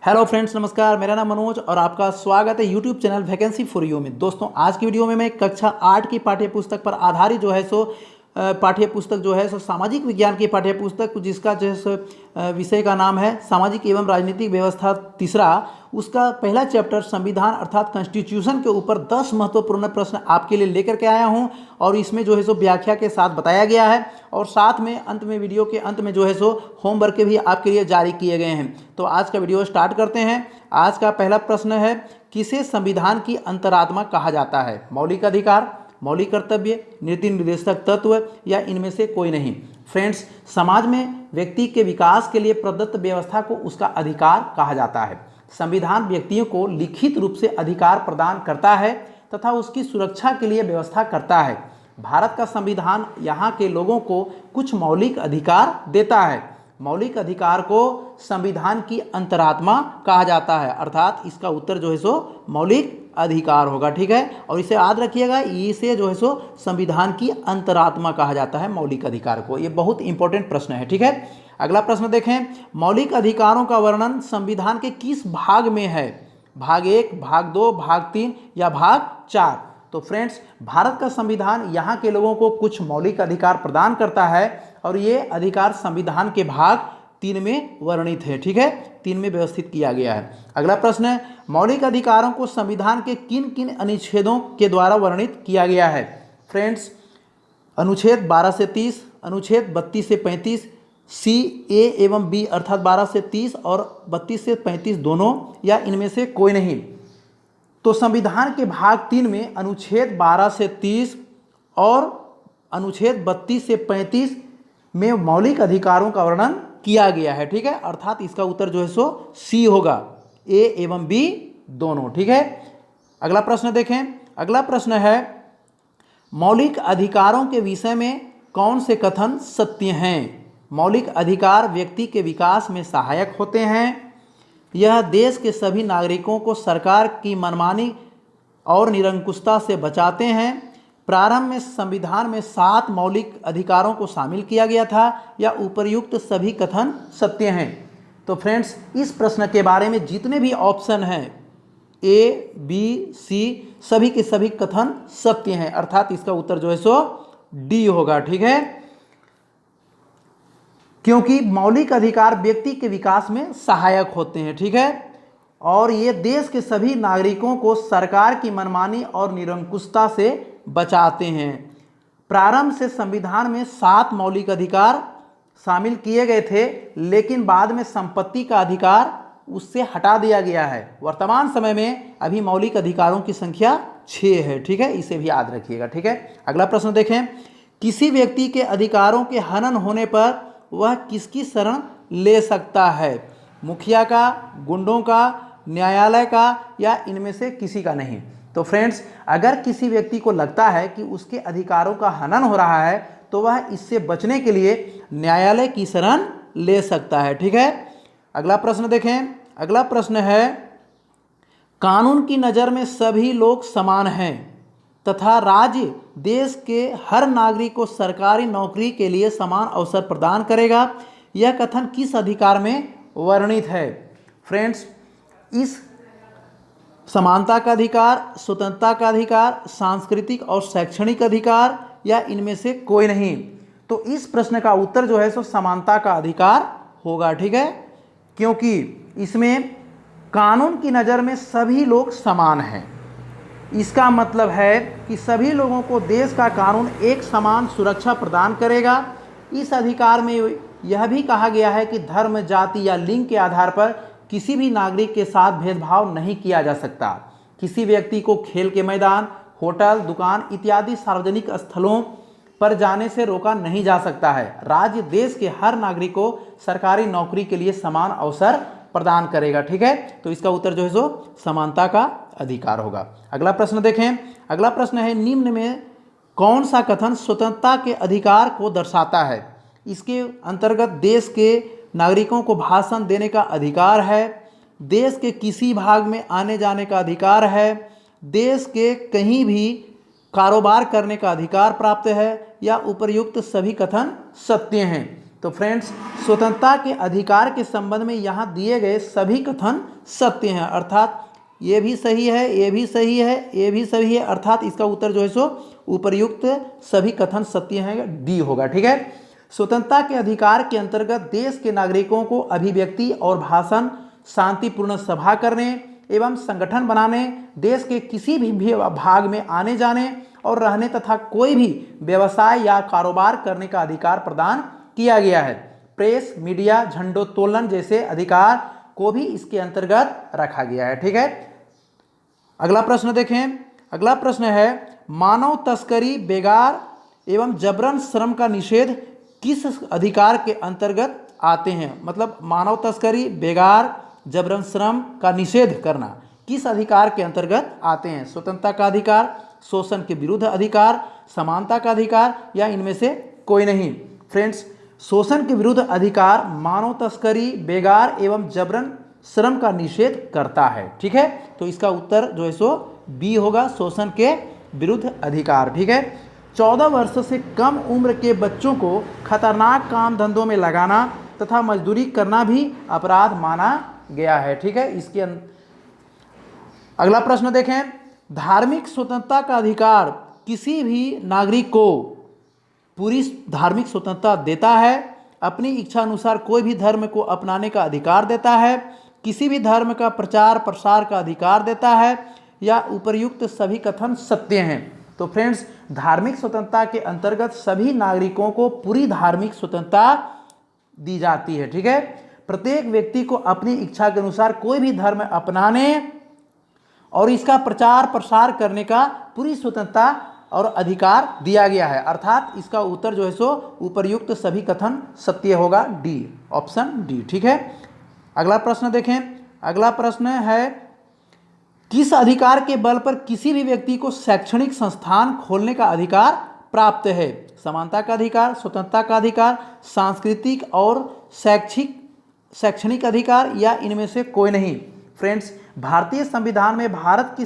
Hello friends, नमस्कार। मेरा नाम मनोज और आपका स्वागत है YouTube channel vacancy for you में। दोस्तों, आज की वीडियो में मैं कक्षा 8 की पाठ्य पुस्तक पर आधारित पाठ्य पुस्तक सामाजिक विज्ञान की पाठ्य पुस्तक, जिसका विषय का नाम है सामाजिक एवं राजनीतिक व्यवस्था तीसरा, उसका पहला चैप्टर संविधान अर्थात कॉन्स्टिट्यूशन के ऊपर 10 महत्वपूर्ण प्रश्न आपके लिए लेकर के आया हूं। और इसमें व्याख्या के साथ बताया गया है और साथ में अंत में वीडियो के अंत में होमवर्क के भी आपके लिए जारी किए गए हैं। तो आज का वीडियो स्टार्ट करते हैं। आज का पहला प्रश्न है, किसे संविधान की अंतरात्मा कहा जाता है? मौलिक अधिकार, मौलिक कर्तव्य, नीति निर्देशक तत्व या इनमें से कोई नहीं। फ्रेंड्स, समाज में व्यक्ति के विकास के लिए प्रदत्त व्यवस्था को उसका अधिकार कहा जाता है। संविधान व्यक्तियों को लिखित रूप से अधिकार प्रदान करता है तथा उसकी सुरक्षा के लिए व्यवस्था करता है। भारत का संविधान यहाँ के लोगों को कुछ मौलिक अधिकार देता है। मौलिक अधिकार को संविधान की अंतरात्मा कहा जाता है, अर्थात इसका उत्तर मौलिक अधिकार होगा। ठीक है, और इसे याद रखिएगा, इसे संविधान की अंतरात्मा कहा जाता है, मौलिक अधिकार को। ये बहुत इंपॉर्टेंट प्रश्न है। ठीक है, अगला प्रश्न देखें, मौलिक अधिकारों का वर्णन संविधान के किस भाग में है? भाग 1, भाग 2, भाग 3 या भाग 4? तो फ्रेंड्स, भारत का संविधान यहाँ के लोगों को कुछ मौलिक अधिकार प्रदान करता है और ये अधिकार संविधान के भाग 3 में वर्णित है। ठीक है, 3 में व्यवस्थित किया गया है। अगला प्रश्न है, मौलिक अधिकारों को संविधान के किन किन अनुच्छेदों के द्वारा वर्णित किया गया है? फ्रेंड्स, अनुच्छेद 12 से 30, अनुच्छेद 32 से 35, सी, ए एवं बी अर्थात 12 से 30 और 32 से 35 दोनों या इनमें से कोई नहीं। तो संविधान के भाग 3 में अनुच्छेद 12 से 30 और अनुच्छेद 32 से 35 में मौलिक अधिकारों का वर्णन किया गया है। ठीक है, अर्थात इसका उत्तर सी होगा, ए एवं बी दोनों। ठीक है, अगला प्रश्न देखें। अगला प्रश्न है, मौलिक अधिकारों के विषय में कौन से कथन सत्य हैं? मौलिक अधिकार व्यक्ति के विकास में सहायक होते हैं। यह देश के सभी नागरिकों को सरकार की मनमानी और निरंकुशता से बचाते हैं। प्रारंभ में संविधान में 7 मौलिक अधिकारों को शामिल किया गया था। या उपर्युक्त सभी कथन सत्य हैं। तो फ्रेंड्स, इस प्रश्न के बारे में जितने भी ऑप्शन हैं ए, बी, सी, सभी के सभी कथन सत्य हैं, अर्थात इसका उत्तर डी होगा। ठीक है, क्योंकि मौलिक अधिकार व्यक्ति के विकास में सहायक होते हैं। ठीक है, और ये देश के सभी नागरिकों को सरकार की मनमानी और निरंकुशता से बचाते हैं। प्रारंभ से संविधान में 7 मौलिक अधिकार शामिल किए गए थे, लेकिन बाद में संपत्ति का अधिकार उससे हटा दिया गया है। वर्तमान समय में अभी मौलिक अधिकारों की संख्या 6 है। ठीक है, इसे भी याद रखिएगा। ठीक है, अगला प्रश्न देखें, किसी व्यक्ति के अधिकारों के हनन होने पर वह किसकी शरण ले सकता है? मुखिया का, गुंडों का, न्यायालय का या इनमें से किसी का नहीं? तो फ्रेंड्स, अगर किसी व्यक्ति को लगता है कि उसके अधिकारों का हनन हो रहा है तो वह इससे बचने के लिए न्यायालय की शरण ले सकता है। ठीक है, अगला प्रश्न देखें। अगला प्रश्न है, कानून की नज़र में सभी लोग समान हैं तथा राज्य देश के हर नागरिक को सरकारी नौकरी के लिए समान अवसर प्रदान करेगा। यह कथन किस अधिकार में वर्णित है? फ्रेंड्स, इस समानता का अधिकार, स्वतंत्रता का अधिकार, सांस्कृतिक और शैक्षणिक अधिकार या इनमें से कोई नहीं? तो इस प्रश्न का उत्तर समानता का अधिकार होगा। ठीक है, क्योंकि इसमें कानून की नज़र में सभी लोग समान हैं। इसका मतलब है कि सभी लोगों को देश का कानून एक समान सुरक्षा प्रदान करेगा। इस अधिकार में यह भी कहा गया है कि धर्म, जाति या लिंग के आधार पर किसी भी नागरिक के साथ भेदभाव नहीं किया जा सकता। किसी व्यक्ति को खेल के मैदान, होटल, दुकान इत्यादि सार्वजनिक स्थलों पर जाने से रोका नहीं जा सकता है। राज्य देश के हर नागरिक को सरकारी नौकरी के लिए समान अवसर प्रदान करेगा। ठीक है, तो इसका उत्तर समानता का अधिकार होगा। अगला प्रश्न देखें। अगला प्रश्न है, निम्न में कौन सा कथन स्वतंत्रता के अधिकार को दर्शाता है? इसके अंतर्गत देश के नागरिकों को भाषण देने का अधिकार है, देश के किसी भाग में आने जाने का अधिकार है, देश के कहीं भी कारोबार करने का अधिकार प्राप्त है या उपर्युक्त सभी कथन सत्य हैं? तो फ्रेंड्स, स्वतंत्रता के अधिकार के संबंध में यहाँ दिए गए सभी कथन सत्य हैं, अर्थात ये भी सही है, ये भी सही है, ये भी सही है, अर्थात इसका उत्तर जो है सो उपर्युक्त सभी कथन सत्य हैं, डी होगा। ठीक है। स्वतंत्रता के अधिकार के अंतर्गत देश के नागरिकों को अभिव्यक्ति और भाषण, शांतिपूर्ण सभा करने एवं संगठन बनाने, देश के किसी भी भाग में आने जाने और रहने तथा कोई भी व्यवसाय या कारोबार करने का अधिकार प्रदान किया गया है। प्रेस, मीडिया, झंडोत्तोलन जैसे अधिकार को भी इसके अंतर्गत रखा गया है। ठीक है। अगला प्रश्न देखें। अगला प्रश्न है, मानव तस्करी, बेगार एवं जबरन श्रम का निषेध किस अधिकार के अंतर्गत आते हैं? मतलब मानव तस्करी, बेगार, जबरन श्रम का निषेध करना किस अधिकार के अंतर्गत आते हैं? स्वतंत्रता का अधिकार, शोषण के विरुद्ध अधिकार, समानता का अधिकार या इनमें से कोई नहीं? फ्रेंड्स, शोषण के विरुद्ध अधिकार मानव तस्करी, बेगार एवं जबरन श्रम का निषेध करता है। ठीक है। तो इसका उत्तर जो है सो बी होगा, शोषण के विरुद्ध अधिकार। ठीक है। 14 वर्ष से कम उम्र के बच्चों को खतरनाक काम धंधों में लगाना तथा मजदूरी करना भी अपराध माना गया है। ठीक है। इसके अगला प्रश्न देखें। धार्मिक स्वतंत्रता का अधिकार किसी भी नागरिक को पूरी धार्मिक स्वतंत्रता देता है, अपनी इच्छा अनुसार कोई भी धर्म को अपनाने का अधिकार देता है, किसी भी धर्म का प्रचार प्रसार का अधिकार देता है या उपर्युक्त सभी कथन सत्य हैं? तो फ्रेंड्स, धार्मिक स्वतंत्रता के अंतर्गत सभी नागरिकों को पूरी धार्मिक स्वतंत्रता दी जाती है। ठीक है। प्रत्येक व्यक्ति को अपनी इच्छा के अनुसार कोई भी धर्म अपनाने और इसका प्रचार प्रसार करने का पूरी स्वतंत्रता और अधिकार दिया गया है, अर्थात इसका उत्तर जो है सो उपर्युक्त सभी कथन सत्य होगा, डी, ऑप्शन डी। ठीक है। अगला प्रश्न देखें। अगला प्रश्न है, किस अधिकार के बल पर किसी भी व्यक्ति को शैक्षणिक संस्थान खोलने का अधिकार प्राप्त है? समानता का अधिकार, स्वतंत्रता का अधिकार, सांस्कृतिक और शैक्षणिक अधिकार या इनमें से कोई नहीं? फ्रेंड्स, भारतीय संविधान में भारत की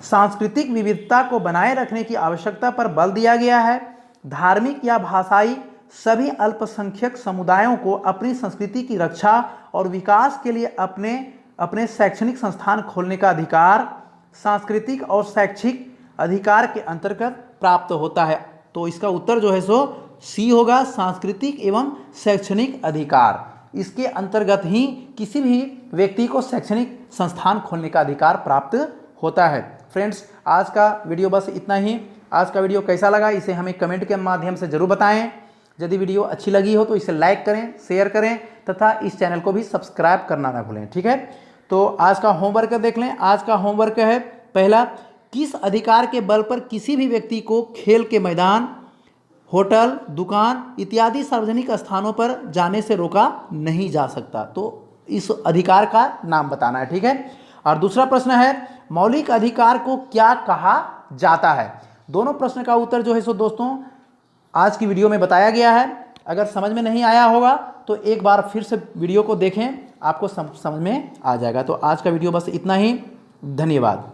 सांस्कृतिक विविधता को बनाए रखने की आवश्यकता पर बल दिया गया है। धार्मिक या भाषाई सभी अल्पसंख्यक समुदायों को अपनी संस्कृति की रक्षा और विकास के लिए अपने शैक्षणिक संस्थान खोलने का अधिकार सांस्कृतिक और शैक्षिक अधिकार के अंतर्गत प्राप्त होता है। तो इसका उत्तर जो है सो सी होगा, सांस्कृतिक एवं शैक्षणिक अधिकार। इसके अंतर्गत ही किसी भी व्यक्ति को शैक्षणिक संस्थान खोलने का अधिकार प्राप्त होता है। फ्रेंड्स, आज का वीडियो बस इतना ही। आज का वीडियो कैसा लगा इसे हमें कमेंट के माध्यम से जरूर बताएं। यदि वीडियो अच्छी लगी हो तो इसे लाइक करें, शेयर करें तथा इस चैनल को भी सब्सक्राइब करना ना भूलें। ठीक है। तो आज का होमवर्क देख लें। आज का होमवर्क है, पहला, किस अधिकार के बल पर किसी भी व्यक्ति को खेल के मैदान, होटल, दुकान इत्यादि सार्वजनिक स्थानों पर जाने से रोका नहीं जा सकता? तो इस अधिकार का नाम बताना है। ठीक है। और दूसरा प्रश्न है, मौलिक अधिकार को क्या कहा जाता है? दोनों प्रश्न का उत्तर जो है सो दोस्तों आज की वीडियो में बताया गया है। अगर समझ में नहीं आया होगा तो एक बार फिर से वीडियो को देखें, आपको समझ में आ जाएगा। तो आज का वीडियो बस इतना ही। धन्यवाद।